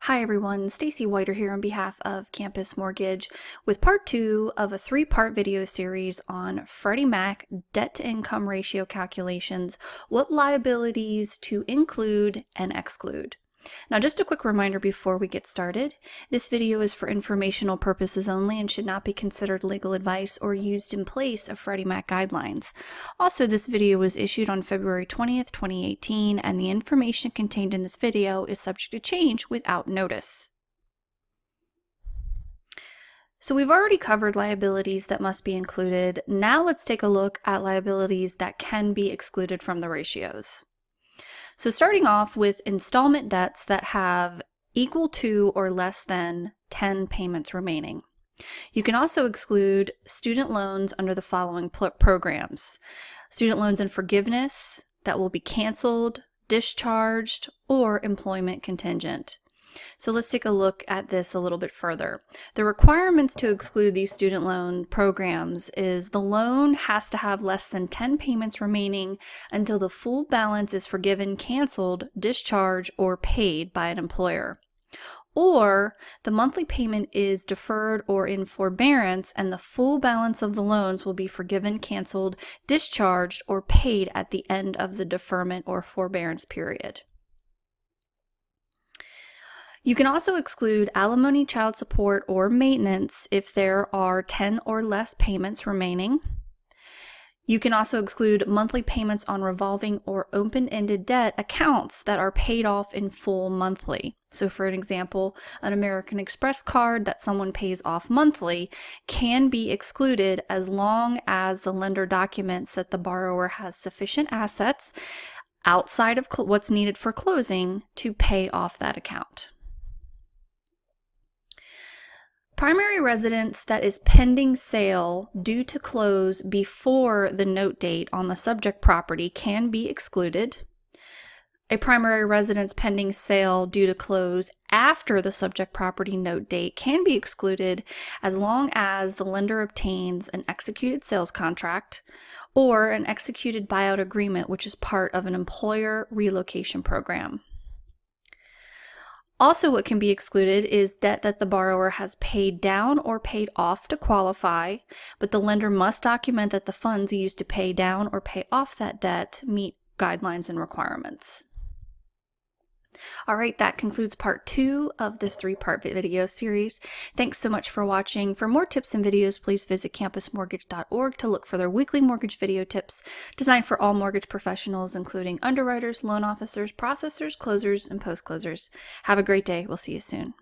Hi everyone, Stacy Whiter here on behalf of Campus Mortgage with part 2 of a 3-part video series on Freddie Mac debt-to-income ratio calculations, what liabilities to include and exclude. Now, just a quick reminder before we get started, this video is for informational purposes only and should not be considered legal advice or used in place of Freddie Mac guidelines. Also, this video was issued on February 20th, 2018, and the information contained in this video is subject to change without notice. So we've already covered liabilities that must be included. Now let's take a look at liabilities that can be excluded from the ratios. So starting off with installment debts that have equal to or less than 10 payments remaining. You can also exclude student loans under the following programs. Student loans in forgiveness that will be canceled, discharged, or employment contingent. So let's take a look at this a little bit further. The requirements to exclude these student loan programs is the loan has to have less than 10 payments remaining until the full balance is forgiven, canceled, discharged, or paid by an employer. Or the monthly payment is deferred or in forbearance and the full balance of the loans will be forgiven, canceled, discharged, or paid at the end of the deferment or forbearance period. You can also exclude alimony, child support, or maintenance if there are 10 or less payments remaining. You can also exclude monthly payments on revolving or open-ended debt accounts that are paid off in full monthly. So for an example, an American Express card that someone pays off monthly can be excluded as long as the lender documents that the borrower has sufficient assets outside of what's needed for closing to pay off that account. Primary residence that is pending sale due to close before the note date on the subject property can be excluded. A primary residence pending sale due to close after the subject property note date can be excluded as long as the lender obtains an executed sales contract or an executed buyout agreement, which is part of an employer relocation program. Also, what can be excluded is debt that the borrower has paid down or paid off to qualify, but the lender must document that the funds used to pay down or pay off that debt meet guidelines and requirements. All right, that concludes part 2 of this 3-part video series. Thanks so much for watching. For more tips and videos, please visit campusmortgage.org to look for their weekly mortgage video tips designed for all mortgage professionals, including underwriters, loan officers, processors, closers, and post-closers. Have a great day. We'll see you soon.